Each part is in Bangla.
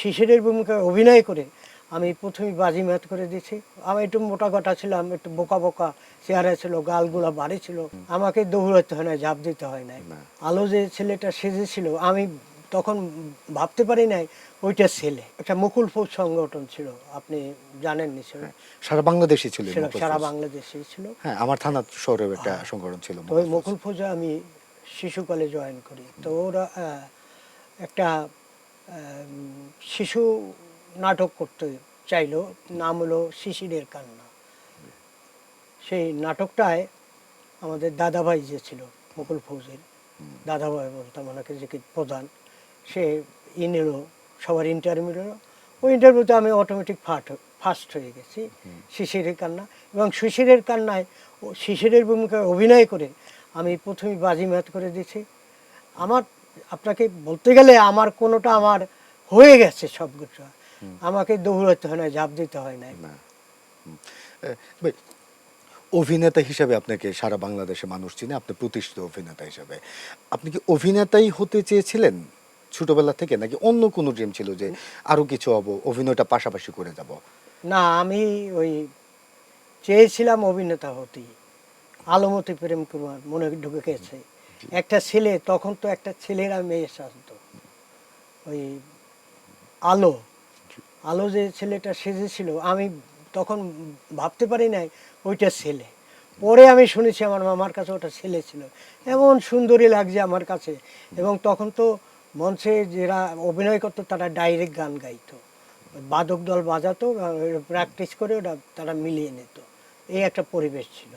শিশিরের ভূমিকায় অভিনয় করে আমি প্রথমে বাজিমাত করে দিয়েছি। আমি একটু মোটা গটা ছিলাম, একটু বোকা বোকা চেহারা ছিল, গালগুলা ভারী ছিল। আমাকে দৌড়াতে হয় না, ঝাঁপ দিতে হয় না। না। আলো যে ছেলেটা সেজেছিল আমি তখন ভাবতে পারি নাই ওইটা ছেলে। একটা মুকুল ফৌজ সংগঠন ছিল, আপনি জানেন নিশ্চয়ই। হ্যাঁ, সারা বাংলাদেশে ছিল এই ছিল, মুকুল সারা ফৌজ। বাংলাদেশে ছিল। হ্যাঁ, আমার থানা শহরেও একটা সংগঠন ছিল তো ওই মুকুল ফৌজ। মুকুল ফৌজে আমি শিশুকালে জয়েন করি। তো ওরা একটা শিশু নাটক করতে চাইলো, নাম হলো শিশিরের কান্না। সেই নাটকটায় আমাদের দাদাভাই যে ছিল মুকুল ফৌজের, দাদাভাই বলতাম ওনাকে, যে কি প্রধান, সে নিল, সবার ইন্টারভিউ নিল। ওই ইন্টারভিউতে আমি অটোমেটিক ফার্স্ট হয়ে গেছি শিশিরের কান্না। এবং শিশিরের কান্নায় শিশিরের ভূমিকায় অভিনয় করে আমি প্রথমে বাজিমাত করে দিয়েছি। আমার, আপনাকে বলতে গেলে আমার কোনোটা আমার হয়ে গেছে সব কিছু। আমাকে দৌড়াতে হয় না, ঝাঁপ দিতে হয় না। না। ভাই, অভিনেতা হিসাবে আপনাকে সারা বাংলাদেশে মানুষ চিনে, আপনি প্রতিষ্ঠিত অভিনেতা হিসাবে। আপনি কি অভিনেতাই হতে চেয়েছিলেন ছোটবেলা থেকে, নাকি অন্য কোনো ড্রিম ছিল যে আরো কিছু হব, অভিনয়টা পাশাপাশি করে যাব? না, আমি ওই চেয়েছিলাম অভিনেতা হতেই। আলমতি প্রেম কুমার মনে ঢুকে গেছে। একটা ছেলে, তখন তো একটা ছেলেরা মেয়ে সাজতো। ওই আলো, আলো যে ছেলেটা সেজেছিল আমি তখন ভাবতে পারি নাই ওইটা ছেলে। পরে আমি শুনেছি আমার মামার কাছে ওটা ছেলে ছিল। এমন সুন্দরী লাগছে আমার কাছে। এবং তখন তো মঞ্চে যারা অভিনয় করতো তারা ডাইরেক্ট গান গাইতো, বাদক দল বাজাতো, প্র্যাকটিস করে ওটা তারা মিলিয়ে নিত। এই একটা পরিবেশ ছিল।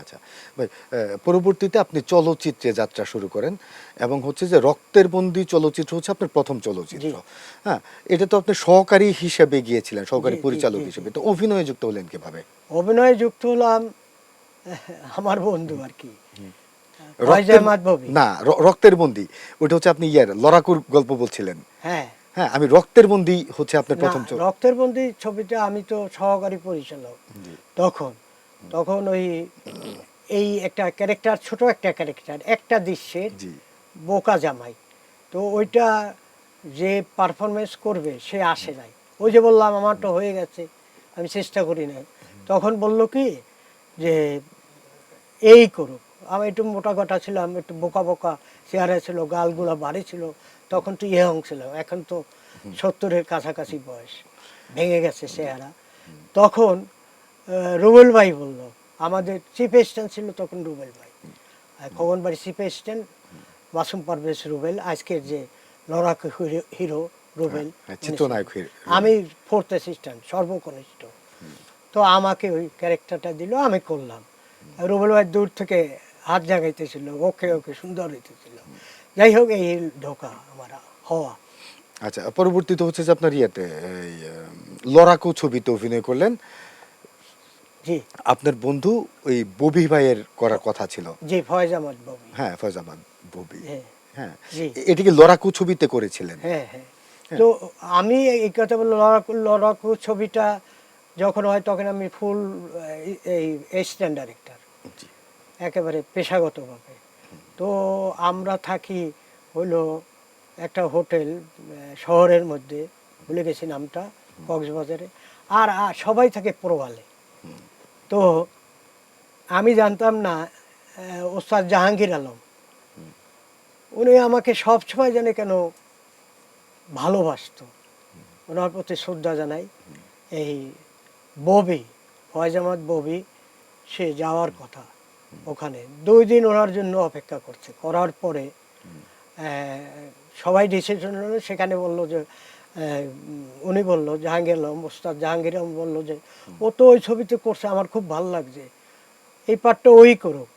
আচ্ছা ভাই, পরবর্তীতে আপনি চলচ্চিত্রে যাত্রা শুরু করেন, এবং হচ্ছে যে রক্তের বন্দি চলচ্চিত্র হচ্ছে আপনার প্রথম চলচ্চিত্র। জি হ্যাঁ, এটা তো আপনি সহকারী হিসেবে গিয়েছিলেন, সহকারী জি জি পরিচালক জি জি হিসেবে, তো অভিনয়ে যুক্ত হলেন কিভাবে? অভিনয়ে যুক্ত হলাম আমার বন্ধু আর কি, ফয়েজ রক্তের, আহমদ ববি। না, রক্তের বন্দি ওটা হচ্ছে আপনি লড়াকুর গল্প বলছিলেন। হ্যাঁ, হ্যাঁ, আমি রক্তের বন্দি হচ্ছে আপনার না, প্রথম রক্তের বন্দি ছবিটা আমি তো সহকারী পরিচালক তখন। তখন ওই এই একটা ক্যারেক্টার, ছোট একটা ক্যারেক্টার, একটা দৃশ্যের জি। বোকা জামাই। তো ওইটা যে পারফরমেন্স করবে সে আসে নাই। ওই যে বললাম আমার তো হয়ে গেছে, আমি চেষ্টা করি নাই। তখন বলল কি যে এই করুক। আমি একটু মোটা গটা ছিলাম, একটু বোকা বোকা চেহারা ছিল, গালগুলা ভারী ছিল। তখন তো ইয়ং ছিলাম, এখন তো 70-এর কাছাকাছি বয়স, ভেঙে গেছে চেহারা। তখন রুবেল ভাই বলল, আমাদের চিফ অ্যাসিস্ট্যান্ট ছিল তখন রুবেল ভাই, খগনবাড়ি চিফ অ্যাসিস্ট্যান্ট মাসুম পারভেজ রুবেল, আজকের যে লড়াকু হিরো রুবেল, হ্যাঁ, উনি ছিলেন। চিত্রনায়ক আমি ফোর্থ অ্যাসিস্ট্যান্ট, সর্বকনিষ্ঠ। তো আমাকে ওই ক্যারেক্টারটা দিল, আমি করলাম। রুবেল ভাই দূর থেকে হাত জাগাইতেছিল, ওকে ওকে সুন্দর হইতেছিল। যাই হোক, এই ঢোকা আমার হওয়া। আচ্ছা, পরবর্তীতে হচ্ছে যে আপনার এই লড়াকু ছবিতে অভিনয় করলেন। জি আপনার বন্ধু ওই ববি ভাইয়ের করার কথা ছিল। জি, ফয়েজ আহমদ ববি। হ্যাঁ, ফয়জ আহমদ ববি। হ্যাঁ হ্যাঁ, জি এটিকে লড়াকু ছবিতে করেছিলেন। হ্যাঁ হ্যাঁ। হ্যাঁ। তো আমি এই কথা বললাম, লড়াকু লড়াকু ছবিটা যখন হয় তখন আমি ফুল এই অ্যাসিস্ট্যান্ট ডাইরেক্টর, জি। একেবারে পেশাগতভাবে। তো আমরা থাকি হইলো একটা হোটেল শহরের মধ্যে, ভুলে গেছি নামটা, কক্সবাজারে। আর সবাই থাকে প্রবালে। তো আমি জানতাম না ওস্তাদ জাহাঙ্গীর আলম, উনি আমাকে সবসময় জানে কেন ভালোবাসতো, ওনার প্রতি শ্রদ্ধা জানাই। এই ববি, ফয়েজ আহমদ ববি, সে যাওয়ার কথা ওখানে 2 দিন ওনার জন্য অপেক্ষা করছে। করার পরে সবাই ডিসিশন হলো, সেখানে বললো যে উনি বললো, জাহাঙ্গীর আলম, ওস্তাদ জাহাঙ্গীর আলম বললো যে ও তো ওই ছবিতে করছে, আমার খুব ভালো লাগছে, এই পার্টটা ওই করুক।